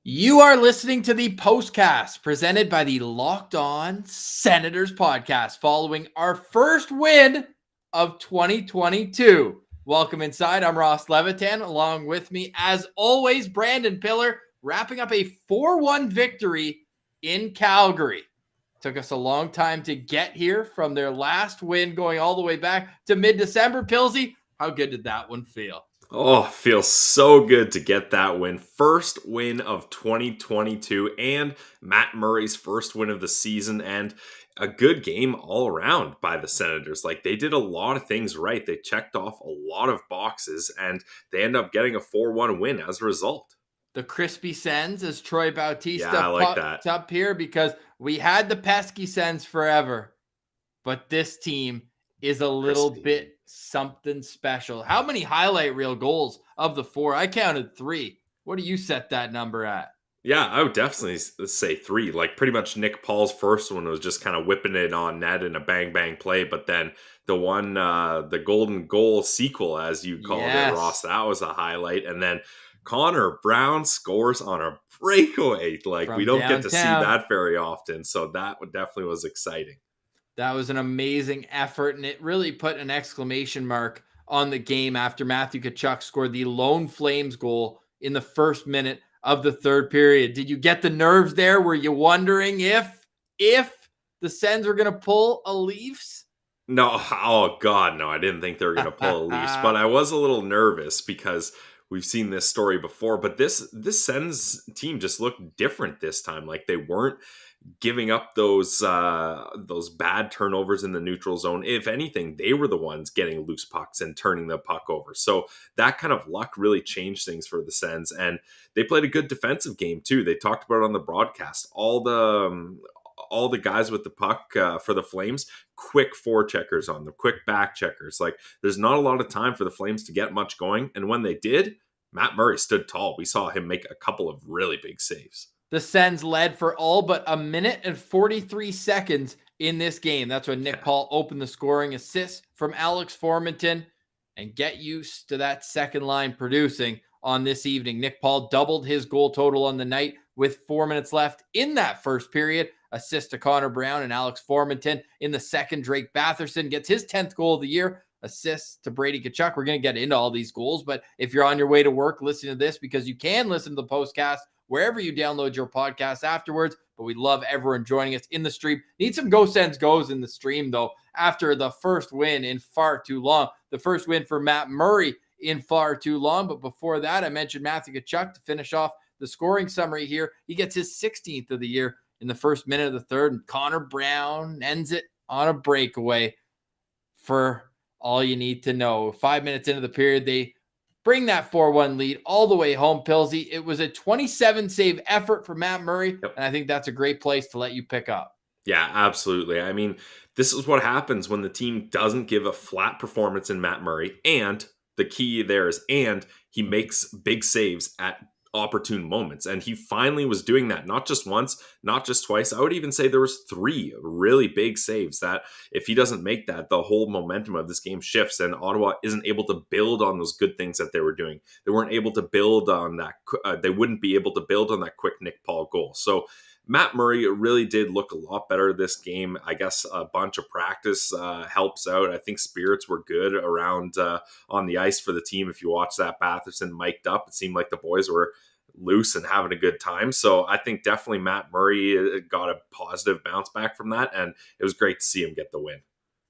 You are listening to the Postcast presented by the Locked On Senators podcast following our first win of 2022. Welcome inside. I'm Ross Levitan. Along with me, as always, Brandon Piller, wrapping up a 4-1 victory in Calgary. Took us a long time to get here from their last win going all the way back to mid-December. Pilsy, how good did that one feel? Oh, feels so good to get that win. First win of 2022 and Matt Murray's first win of the season, and a good game all around by the Senators. Like, they did a lot of things right. They checked off a lot of boxes and they end up getting a 4-1 win as a result. The crispy Sens, as Troy Bautista I like that up here, because we had the pesky Sens forever, but this team is a little bit something special. How many highlight reel goals of the four? I counted 3. What do you set that number at? Yeah, I would definitely say 3. Like, pretty much Nick Paul's first one was just kind of whipping it on net in a bang play, but then the one, the golden goal sequel, as you called it, Ross, that was a highlight. And then Connor Brown scores on a breakaway. Like, we don't get to see that very often, so that definitely was exciting. That was an amazing effort, and it really put an exclamation mark on the game after Matthew Tkachuk scored the lone Flames goal in the first minute of the third period. Did you get the nerves there? Were you wondering if the Sens were going to pull a Leafs? No, oh God, no, I didn't think they were going to pull a Leafs, but I was a little nervous because we've seen this story before, but this Sens team just looked different this time. Like, they weren't giving up those bad turnovers in the neutral zone. If anything, they were the ones getting loose pucks and turning the puck over. So that kind of luck really changed things for the Sens, and they played a good defensive game too. They talked about it on the broadcast. All the guys with the puck for the Flames, quick forecheckers on them, quick back checkers. Like, there's not a lot of time for the Flames to get much going, and when they did, Matt Murray stood tall. We saw him make a couple of really big saves. The Sens led for all but a minute and 43 seconds in this game. That's when Nick Paul opened the scoring. Assist from Alex Formenton, and get used to that second line producing on this evening. Nick Paul doubled his goal total on the night with 4 minutes left in that first period. Assist to Connor Brown and Alex Formenton. In the second, Drake Batherson gets his 10th goal of the year. Assists to Brady Tkachuk. We're going to get into all these goals, but if you're on your way to work, listen to this, because you can listen to the Postcast wherever you download your podcast afterwards. But we love everyone joining us in the stream. Need some Go Sens goes in the stream, though, after the first win in far too long. The first win for Matt Murray in far too long. But before that, I mentioned Matthew Tkachuk to finish off the scoring summary here. He gets his 16th of the year in the first minute of the third, and Connor Brown ends it on a breakaway for all you need to know. 5 minutes into the period, they bring that 4-1 lead all the way home, Pilsy. It was a 27-save effort for Matt Murray, and I think that's a great place to let you pick up. Yeah, absolutely. I mean, this is what happens when the team doesn't give a flat performance in Matt Murray, and the key there is, and he makes big saves at opportune moments, and he finally was doing that, not just once, not just twice. I would even say there was 3 really big saves that if he doesn't make that, the whole momentum of this game shifts, and Ottawa isn't able to build on those good things that they were doing. They weren't able to build on that. They wouldn't be able to build on that quick Nick Paul goal. So Matt Murray really did look a lot better this game. I guess a bunch of practice helps out. I think spirits were good around on the ice for the team. If you watch that Batherson mic'd up, it seemed like the boys were loose and having a good time. So I think definitely Matt Murray got a positive bounce back from that, and it was great to see him get the win.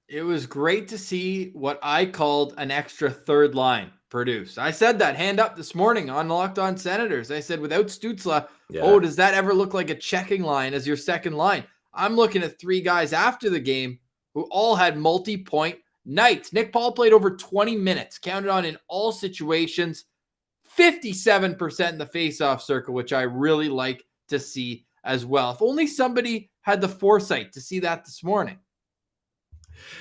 It was great to see what I called an extra third line produce. I said that hand up this morning on Locked On Senators. I said, without Stützle, does that ever look like a checking line as your second line? I'm looking at 3 guys after the game who all had multi-point nights. Nick Paul played over 20 minutes, counted on in all situations, 57% in the face-off circle, which I really like to see as well. If only somebody had the foresight to see that this morning.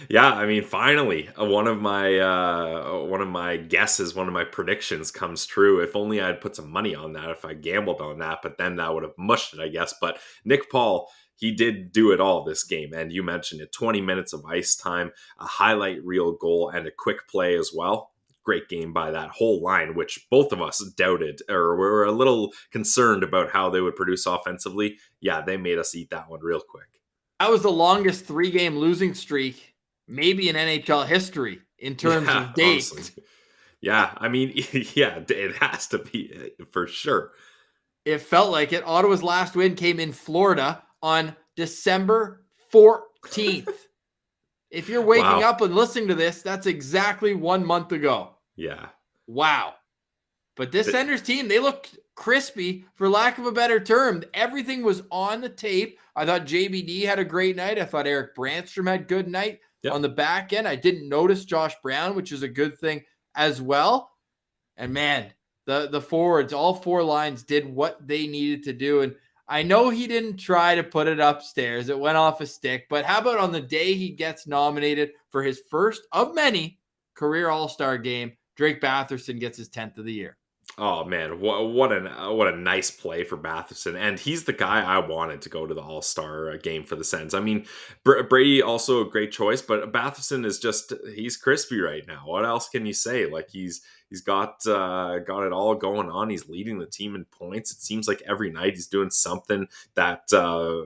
Yeah, I mean, finally, one of my guesses, one of my predictions comes true. If only I had put some money on that, if I gambled on that, but then that would have mushed it, I guess. But Nick Paul, he did do it all this game, and you mentioned it, 20 minutes of ice time, a highlight reel goal, and a quick play as well. great game by that whole line, which both of us doubted or were a little concerned about how they would produce offensively. Yeah, they made us eat that one real quick. That was the longest 3-game losing streak, maybe in NHL history in terms Yeah, of honestly. dates. Yeah, I mean, yeah, it has to be for sure. It felt like it. Ottawa's last win came in Florida on December 14th. If you're waking Wow. up and listening to this, that's exactly 1 month ago. Yeah. Wow. But this Senators team, they looked crispy, for lack of a better term. Everything was on the tape. I thought JBD had a great night. I thought Eric Brandstrom had a good night on the back end. I didn't notice Josh Brown, which is a good thing as well. And man, the forwards, all 4 lines did what they needed to do. And I know he didn't try to put it upstairs. It went off a stick. But how about on the day he gets nominated for his first of many career All-Star game, Drake Batherson gets his 10th of the year. Oh man, what a nice play for Batherson, and he's the guy I wanted to go to the All-Star game for the Sens. I mean, Brady also a great choice, but Batherson is he's crispy right now. What else can you say? Like he's got it all going on. He's leading the team in points. It seems like every night he's doing something that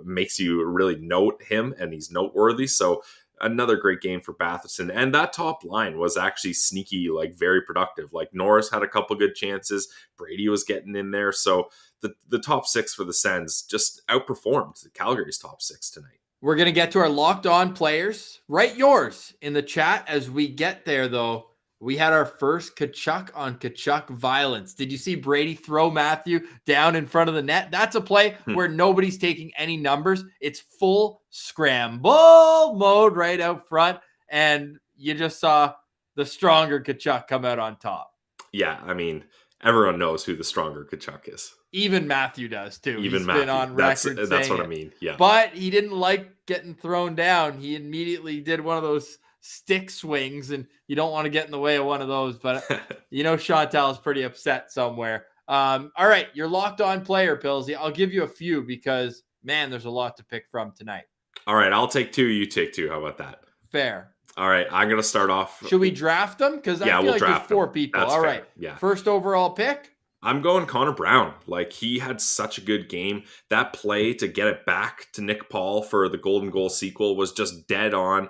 makes you really note him, and he's noteworthy. So another great game for Batherson. And that top line was actually sneaky, like very productive. Like Norris had a couple good chances. Brady was getting in there. So the top 6 for the Sens just outperformed Calgary's top 6 tonight. We're going to get to our locked on players. Write yours in the chat as we get there, though. We had our first Tkachuk on Tkachuk violence. Did you see Brady throw Matthew down in front of the net? That's a play where nobody's taking any numbers. It's full scramble mode right out front, and you just saw the stronger Tkachuk come out on top. Yeah, I mean, everyone knows who the stronger Tkachuk is. Even Matthew does, too. Even He's Matthew. Been on record that's what I mean, yeah. But he didn't like getting thrown down. He immediately did one of those stick swings, and you don't want to get in the way of one of those, but Chantal is pretty upset somewhere. All right, you're locked on player, Pillsy. I'll give you a few because, man, there's a lot to pick from tonight. All right, I'll take 2, you take 2. How about that? Fair. All right, I'm going to start off. Should we draft them? Because I feel like there's 4 people. That's all fair. right. Yeah. First overall pick? I'm going Connor Brown. Like, he had such a good game. That play to get it back to Nick Paul for the Golden Goal sequel was just dead on.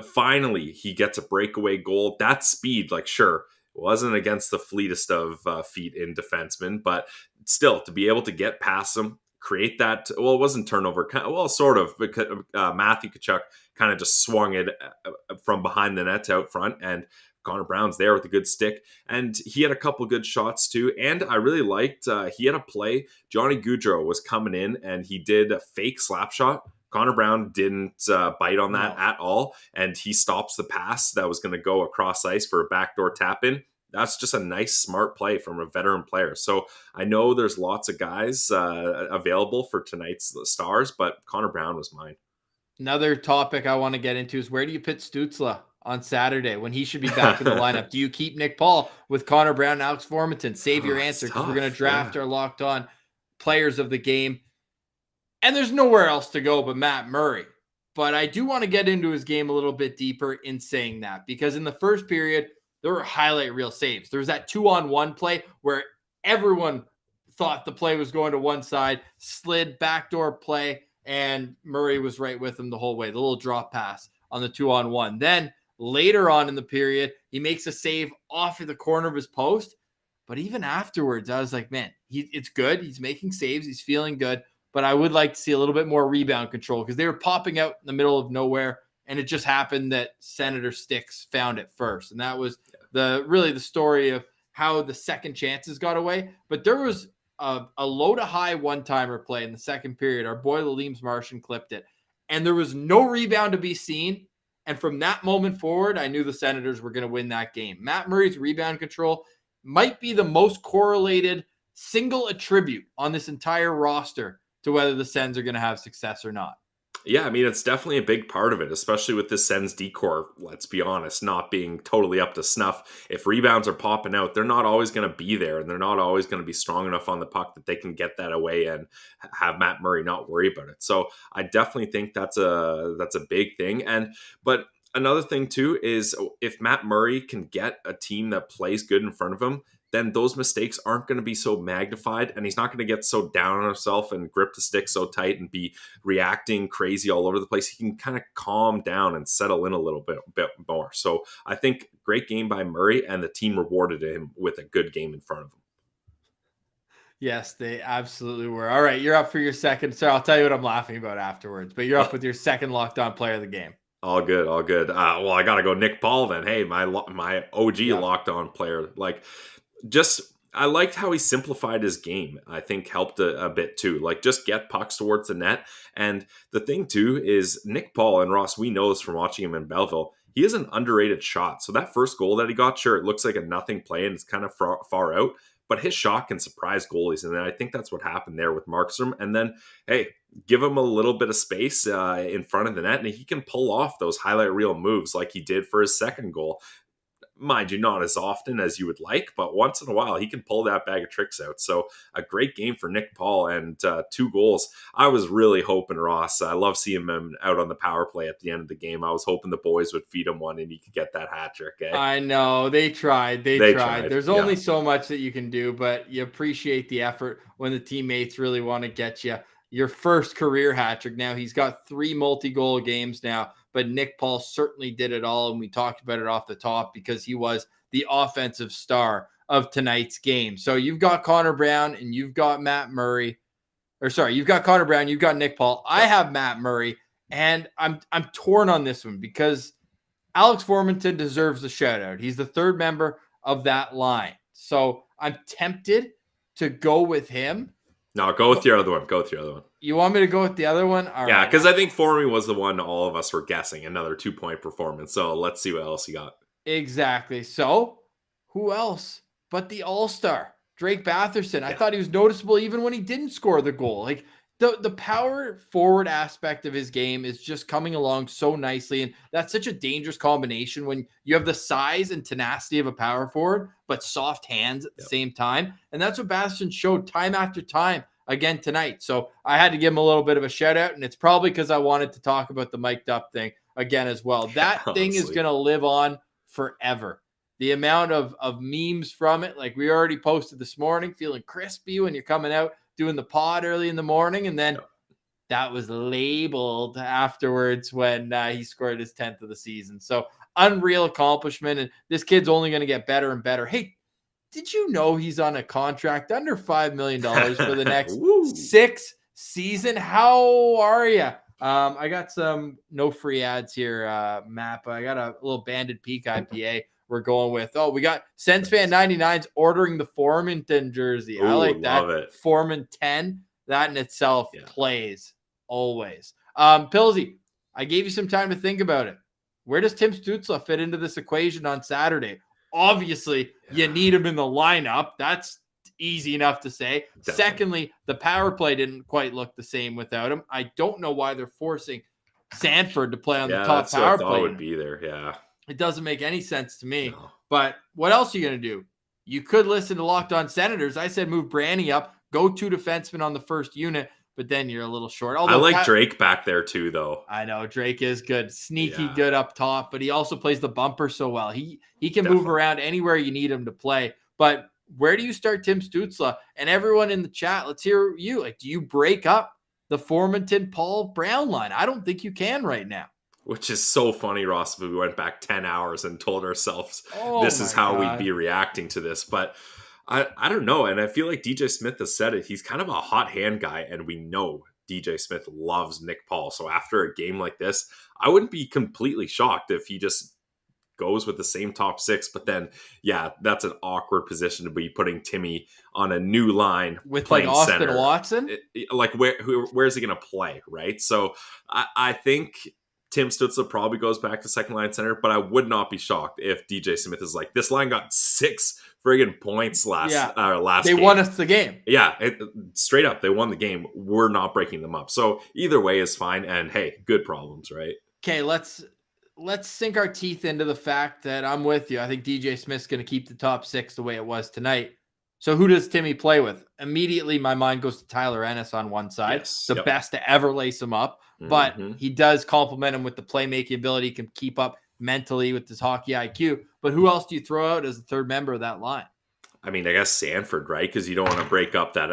Finally, he gets a breakaway goal. That speed, like, sure, it wasn't against the fleetest of feet in defensemen, but still, to be able to get past him, create that, well, it wasn't turnover, well, sort of, because Matthew Tkachuk kind of just swung it from behind the net out front, and Connor Brown's there with a good stick, and he had a couple good shots too. And I really liked, he had a play. Johnny Gaudreau was coming in and he did a fake slap shot. Connor Brown didn't bite on that at all, and he stops the pass that was going to go across ice for a backdoor tap in. That's just a nice, smart play from a veteran player. So I know there's lots of guys available for tonight's Stars, but Connor Brown was mine. Another topic I want to get into is where do you put Stützle on Saturday when he should be back in the lineup? Do you keep Nick Paul with Connor Brown and Alex Formenton? Save your answer because we're going to draft our locked on players of the game. And there's nowhere else to go but Matt Murray. But I do want to get into his game a little bit deeper in saying that, because in the first period, there were highlight reel saves. There was that 2-on-1 play where everyone thought the play was going to one side, slid backdoor play, and Murray was right with him the whole way. The little drop pass on the 2-on-1. Then later on in the period, he makes a save off of the corner of his post. But even afterwards, I was like, man, it's good. He's making saves. He's feeling good. But I would like to see a little bit more rebound control because they were popping out in the middle of nowhere. And it just happened that Senator Sticks found it first. And that was really the story of how the second chances got away. But there was a low to high one-timer play in the second period. Our boy Laleems Martian clipped it. And there was no rebound to be seen. And from that moment forward, I knew the Senators were going to win that game. Matt Murray's rebound control might be the most correlated single attribute on this entire roster to whether the Sens are going to have success or not. Yeah, I mean, it's definitely a big part of it, especially with the Sens decor, let's be honest, not being totally up to snuff. If rebounds are popping out, they're not always going to be there, and they're not always going to be strong enough on the puck that they can get that away and have Matt Murray not worry about it. So I definitely think that's a big thing. But another thing too is if Matt Murray can get a team that plays good in front of him, then those mistakes aren't going to be so magnified, and he's not going to get so down on himself and grip the stick so tight and be reacting crazy all over the place. He can kind of calm down and settle in a little bit more. So I think great game by Murray, and the team rewarded him with a good game in front of him. Yes, they absolutely were. All right, you're up for your second. So I'll tell you what I'm laughing about afterwards, but you're up with your second locked on player of the game. All good, all good. Well, I got to go Nick Paul then. Hey, my OG locked on player. Like, I liked how he simplified his game. I think helped a bit too. Like, just get pucks towards the net. And the thing too is Nick Paul, and Ross, we know this from watching him in Belleville, he is an underrated shot. So that first goal that he got, sure, it looks like a nothing play and it's kind of far out, but his shot can surprise goalies. And then I think that's what happened there with Markstrom. And then, hey, give him a little bit of space in front of the net, and he can pull off those highlight reel moves like he did for his second goal. Mind you, not as often as you would like, but once in a while he can pull that bag of tricks out. So a great game for Nick Paul, and 2 goals. I was really hoping, Ross, I love seeing him out on the power play at the end of the game. I was hoping the boys would feed him one and he could get that hat trick. Eh? I know, they tried. They tried. There's only so much that you can do, but you appreciate the effort when the teammates really want to get you your first career hat trick. Now he's got 3 multi-goal games now, but Nick Paul certainly did it all. And we talked about it off the top because he was the offensive star of tonight's game. So you've got Connor Brown and you've got Matt Murray, you've got Connor Brown, you've got Nick Paul. I have Matt Murray, and I'm torn on this one because Alex Formenton deserves a shout out. He's the third member of that line. So I'm tempted to go with him. No, go with your other one. Go with your other one. You want me to go with the other one? All yeah, right. because I think Formy was the one all of us were guessing. Another 2-point performance. So let's see what else you got. Exactly. So who else but the all-star, Drake Batherson? I thought he was noticeable even when he didn't score the goal. Like the power forward aspect of his game is just coming along so nicely. And that's such a dangerous combination when you have the size and tenacity of a power forward, but soft hands at the same time. And that's what Batherson showed time after time again tonight. So I had to give him a little bit of a shout out, and it's probably because I wanted to talk about the mic'd up thing again as well. That thing is going to live on forever. The amount of memes from it, like we already posted this morning, feeling crispy when you're coming out doing the pod early in the morning, and then that was labeled afterwards when he scored his 10th of the season. So unreal accomplishment, and this kid's only going to get better and better. Hey, did you know he's on a contract under $5 million for the next 6 seasons? How are you? I got some no free ads here, Map. I got a little Banded Peak IPA we're going with. Oh, we got SensFan 99's ordering the Formenton jersey. I like that. Forman 10. That in itself plays always. Pilsy, I gave you some time to think about it. Where does Tim Stützle fit into this equation on Saturday? Obviously, you need him in the lineup. That's easy enough to say. Definitely. Secondly, the power play didn't quite look the same without him. I don't know why they're forcing Sanford to play on the top power play. Would be there, yeah. It doesn't make any sense to me. No. But what else are you going to do? You could listen to Locked On Senators. I said move Brandy up, go 2 defensemen on the first unit, but then you're a little short. Although I like Drake back there too, though. I know Drake is good, sneaky good up top, but he also plays the bumper so well. He can move around anywhere you need him to play. But where do you start Tim Stützle? And everyone in the chat, let's hear you. Like, do you break up the Formenton Paul Brown line? I don't think you can right now. Which is so funny, Ross, if we went back 10 hours and told ourselves this is how we'd be reacting to this. But I don't know. And I feel like DJ Smith has said it. He's kind of a hot hand guy. And we know DJ Smith loves Nick Paul. So after a game like this, I wouldn't be completely shocked if he just goes with the same top 6. But then, that's an awkward position to be putting Timmy on a new line with like Austin center. Watson. Where's he going to play? Right. So I think Tim Stützle probably goes back to second line center, but I would not be shocked if DJ Smith is like, this line got 6 friggin' points last They game. won us the game. Yeah, straight up, they won the game. We're not breaking them up. So either way is fine. And hey, good problems, right? Okay, let's sink our teeth into the fact that I'm with you. I think DJ Smith's going to keep the top 6 the way it was tonight. So who does Timmy play with? Immediately, my mind goes to Tyler Ennis on one side, best to ever lace him up. But he does complement him with the playmaking ability. He can keep up mentally with his hockey IQ. But who else do you throw out as the third member of that line? I mean, I guess Sanford, right? Because you don't want to break up that.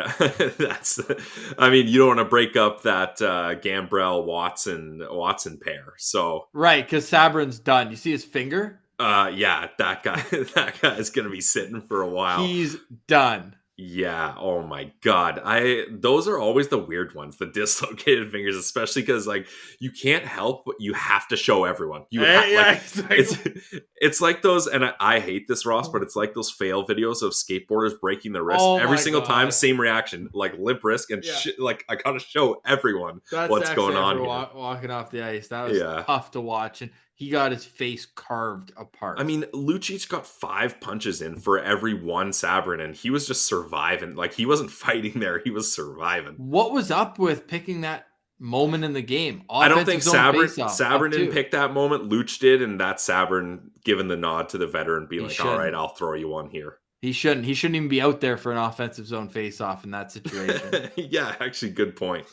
You don't want to break up that Gambrell Watson pair. So Right, because Sabrin's done. You see his finger? yeah, that guy, that guy is going to be sitting for a while. He's done. Yeah. Oh my God. Those are always the weird ones, the dislocated fingers, especially because like you can't help, but you have to show everyone. Exactly. It's like those, and I hate this, Ross, but it's like those fail videos of skateboarders breaking their wrist every single time. Same reaction, like limp wrist and shit. Like I gotta show everyone what's going on here. Walking off the ice, that was tough to watch, and he got his face carved apart. I mean, Lucic got 5 punches in for every one Sabrin, and he was just surviving. Like, he wasn't fighting there. He was surviving. What was up with picking that moment in the game? I don't think Sabrin didn't pick that moment. Luch did, and that's Sabrin giving the nod to the veteran, being like, all right, I'll throw you one here. He shouldn't even be out there for an offensive zone face-off in that situation. Yeah, actually, good point.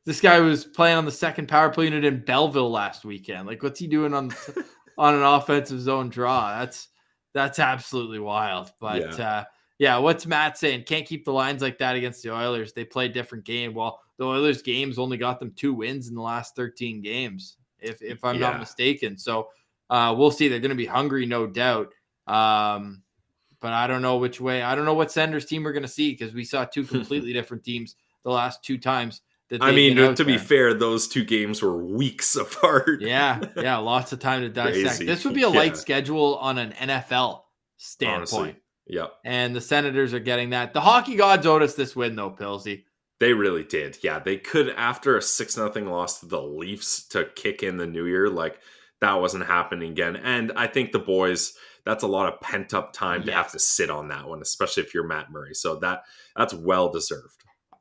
This guy was playing on the second power play unit in Belleville last weekend. Like, what's he doing on an offensive zone draw? That's absolutely wild. But what's Matt saying? Can't keep the lines like that against the Oilers. They play a different game. Well, the Oilers games only got them 2 wins in the last 13 games, if I'm not mistaken. So we'll see. They're going to be hungry, no doubt. But I don't know which way. I don't know what Senators team we're going to see, because we saw 2 completely different teams the last 2 times. I mean, to be fair, those 2 games were weeks apart. Yeah, lots of time to dissect. Crazy. This would be a light schedule on an NFL standpoint. Honestly, yeah. And the Senators are getting that. The hockey gods owed us this win, though, Pilsy. They really did. Yeah, they could, after a 6-0 loss to the Leafs to kick in the new year, like, that wasn't happening again. And I think the boys, that's a lot of pent-up time to have to sit on that one, especially if you're Matt Murray. So that's well-deserved.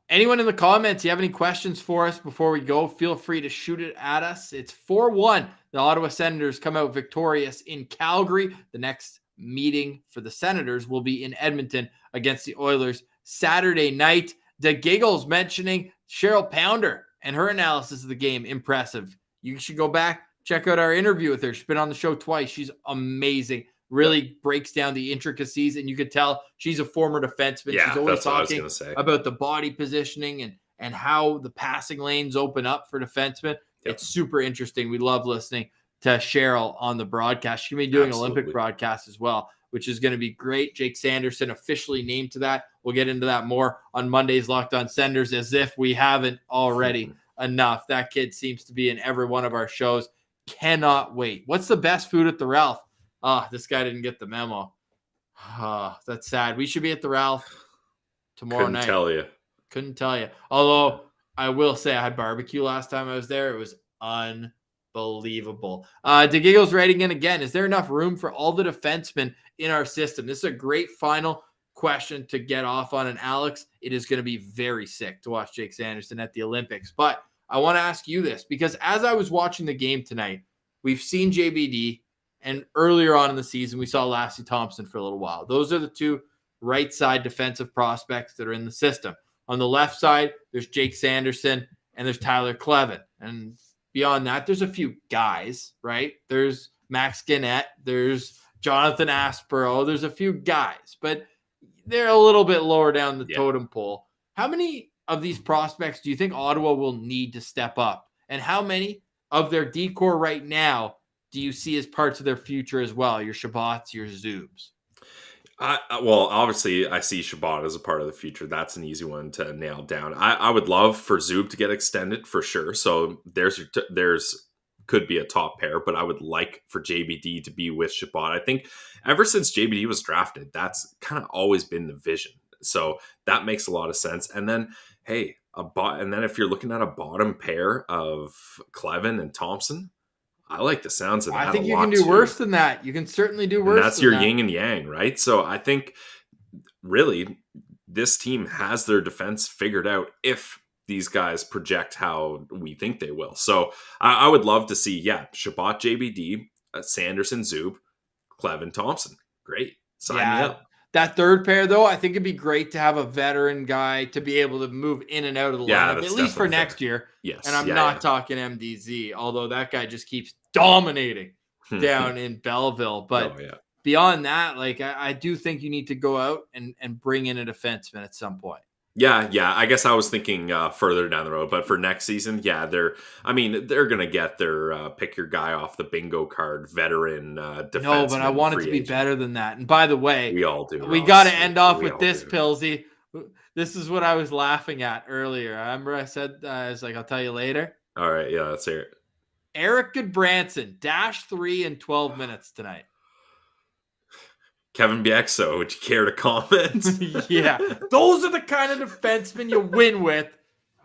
Anyone in the comments, you have any questions for us before we go, feel free to shoot it at us. It's 4-1. The Ottawa Senators come out victorious in Calgary. The next meeting for the Senators will be in Edmonton against the Oilers Saturday night. The Giggles mentioning Cheryl Pounder and her analysis of the game. Impressive. You should go back, check out our interview with her. She's been on the show twice. She's amazing. Really breaks down the intricacies, and you could tell she's a former defenseman. Yeah, she's always talking about the body positioning and how the passing lanes open up for defensemen. Yep. It's super interesting. We love listening to Cheryl on the broadcast. She's going to be doing Olympic broadcasts as well, which is going to be great. Jake Sanderson officially named to that. We'll get into that more on Monday's Locked On Senators, as if we haven't already enough. That kid seems to be in every one of our shows. Cannot wait. What's the best food at the Ralph? This guy didn't get the memo. That's sad. We should be at the Ralph tomorrow night. Couldn't tell you. Although I will say I had barbecue last time I was there. It was unbelievable. DeGiggle's writing in again. Is there enough room for all the defensemen in our system? This is a great final question to get off on. And Alex, it is going to be very sick to watch Jake Sanderson at the Olympics. But I want to ask you this, because as I was watching the game tonight, we've seen JBD. And earlier on in the season, we saw Lassie Thompson for a little while. Those are the 2 right side defensive prospects that are in the system. On the left side, there's Jake Sanderson and there's Tyler Clevin. And beyond that, there's a few guys, right? There's Max Gannett, there's Jonathan Aspero, there's a few guys, but they're a little bit lower down the totem pole. How many of these prospects do you think Ottawa will need to step up? And how many of their decor right now do you see as parts of their future as well? Your Shabbats, your Zubs? Well, obviously, I see Shabbat as a part of the future. That's an easy one to nail down. I would love for Zub to get extended for sure. So there's could be a top pair, but I would like for JBD to be with Shabbat. I think ever since JBD was drafted, that's kind of always been the vision. So that makes a lot of sense. And then, hey, and then if you're looking at a bottom pair of Clevin and Thompson, I like the sounds of that. I think you can do worse than that. You can certainly do worse. And that's your yin and yang, right? So I think really this team has their defense figured out if these guys project how we think they will. So I would love to see, Shabbat, JBD, Sanderson, Zub, Clevin, Thompson. Great. Sign me up. That third pair, though, I think it'd be great to have a veteran guy to be able to move in and out of the lineup, at least for next year. Yes. And I'm not talking MDZ, although that guy just keeps dominating down in Belleville. But Oh, yeah. beyond that, like I do think you need to go out and bring in a defenseman at some point. Yeah. I guess I was thinking further down the road, but for next season, yeah, they're gonna get their pick your guy off the bingo card, veteran defenseman. No, but I want it free to be agent. better than that. And by the way, We all do. we got to Ross. end off We with all this, do. Pilsy. This is what I was laughing at earlier. I remember I said, I was like, I'll tell you later. All right, yeah, let's hear it. Eric Goodbranson, -3 in 12 minutes tonight. Kevin Biekso, would you care to comment? Yeah, those are the kind of defensemen you win with,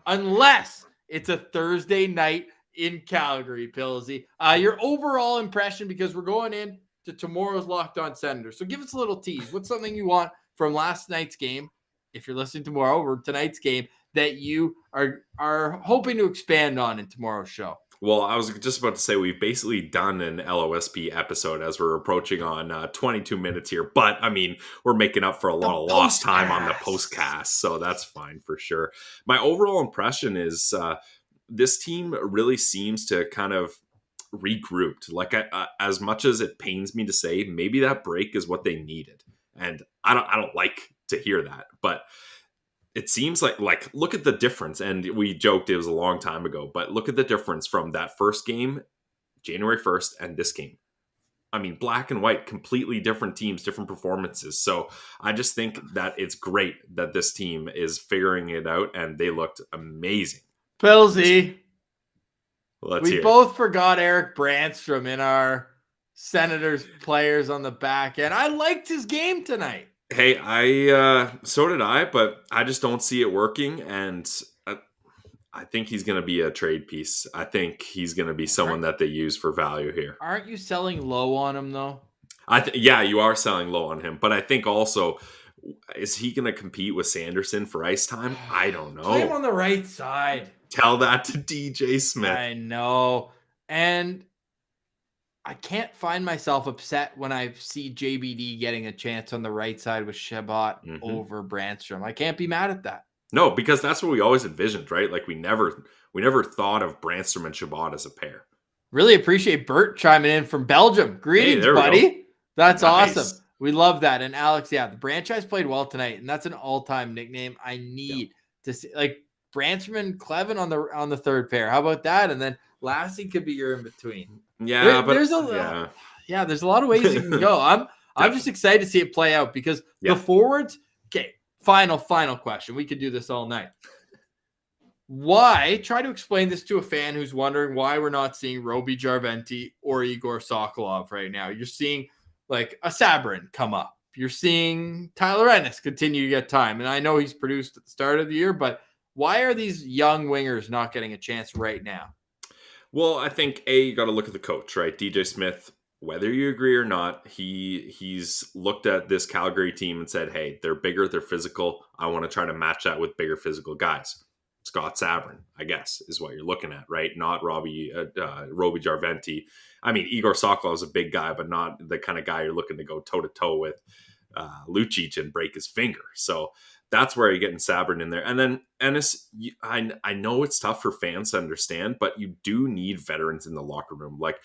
unless it's a Thursday night in Calgary, Pilsy. Your overall impression, because we're going in to tomorrow's Locked On Senators. So give us a little tease. What's something you want from last night's game, if you're listening tomorrow, or tonight's game, that you are hoping to expand on in tomorrow's show? Well, I was just about to say we've basically done an LOSP episode as we're approaching on 22 minutes here. But, I mean, we're making up for a lot of lost time on the postcast, so that's fine for sure. My overall impression is this team really seems to kind of regrouped. Like, as much as it pains me to say, maybe that break is what they needed. And I don't like to hear that, but it seems like look at the difference. And we joked it was a long time ago, but look at the difference from that first game, January 1st, and this game. I mean, black and white, completely different teams, different performances. So I just think that it's great that this team is figuring it out, and they looked amazing. Pilsy, we both forgot Eric Brandstrom in our Senators players on the back end. I liked his game tonight. Hey, so did I, but I just don't see it working, and I think he's going to be a trade piece. I think he's going to be someone that they use for value here. Aren't you selling low on him, though? Yeah, you are selling low on him, but I think also, is he going to compete with Sanderson for ice time? I don't know. Play him on the right side. Tell that to DJ Smith. I know, and I can't find myself upset when I see JBD getting a chance on the right side with Shabbat over Brandstrom. I can't be mad at that. No, because that's what we always envisioned, right? Like we never thought of Brandstrom and Shabbat as a pair. Really appreciate Bert chiming in from Belgium. Greetings, buddy. That's nice. Awesome. We love that. And Alex, yeah, the franchise played well tonight, and that's an all-time nickname. I need to see, like, Brandstrom and Clevin on the third pair. How about that? And then Lassie could be your in between. Yeah, there's a lot of ways you can go. I'm just excited to see it play out because the forwards. Okay, final question. We could do this all night. Why? Try to explain this to a fan who's wondering why we're not seeing Roby Jarventi or Igor Sokolov right now. You're seeing like a Sabrin come up. You're seeing Tyler Ennis continue to get time, and I know he's produced at the start of the year, but why are these young wingers not getting a chance right now? Well, I think you got to look at the coach, right? DJ Smith, whether you agree or not, he's looked at this Calgary team and said, hey, they're bigger, they're physical. I want to try to match that with bigger physical guys. Scott Sabrin, I guess, is what you're looking at, right? Not Roby Jarventi. I mean, Igor Sokolov is a big guy, but not the kind of guy you're looking to go toe-to-toe with Lucic and break his finger. So that's where you're getting Sabrin in there. And then Ennis, I know it's tough for fans to understand, but you do need veterans in the locker room. Like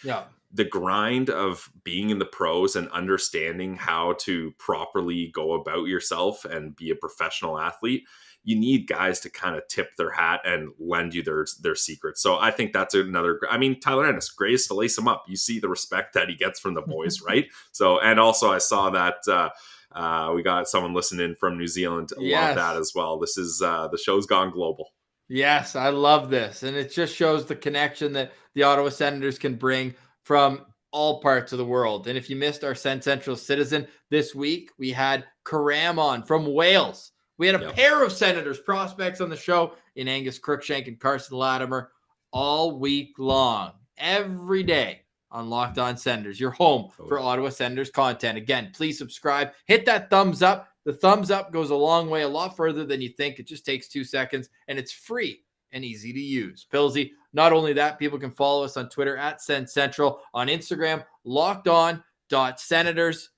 the grind of being in the pros and understanding how to properly go about yourself and be a professional athlete. You need guys to kind of tip their hat and lend you their secrets. So I think that's another. I mean, Tyler Ennis, greatest to lace him up. You see the respect that he gets from the boys, right? So, and also I saw that we got someone listening from New Zealand. Love that as well. This is the show's gone global. Yes, I love this, and it just shows the connection that the Ottawa Senators can bring from all parts of the world. And if you missed our Sen Central Citizen this week, we had Karam on from Wales. We had a pair of Senators prospects on the show in Angus Crookshank and Carson Latimer all week long, every day on Locked On Senators, your home for Ottawa Senators content. Again, please subscribe. Hit that thumbs up. The thumbs up goes a long way, a lot further than you think. It just takes 2 seconds, and it's free and easy to use. Pilsy, not only that, people can follow us on Twitter at Sen Central, on Instagram, lockedon.senators.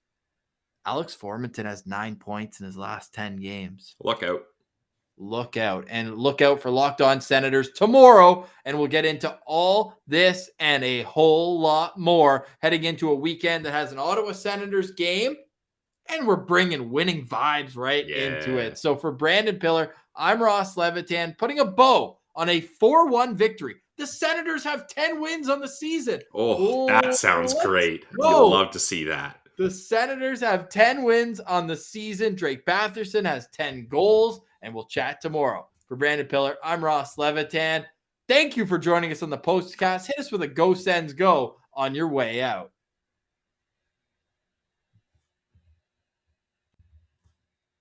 Alex Formanton has 9 points in his last 10 games. Look out. look out. And look out for Locked On Senators tomorrow. And we'll get into all this and a whole lot more heading into a weekend that has an Ottawa Senators game. And we're bringing winning vibes right into it. So for Brandon Piller, I'm Ross Levitan, putting a bow on a 4-1 victory. The Senators have 10 wins on the season. Oh, that sounds great. You'd love to see that. The Senators have 10 wins on the season. Drake Batherson has 10 goals, and we'll chat tomorrow. For Brandon Piller, I'm Ross Levitan. Thank you for joining us on the Postcast. Hit us with a Go Sens Go on your way out.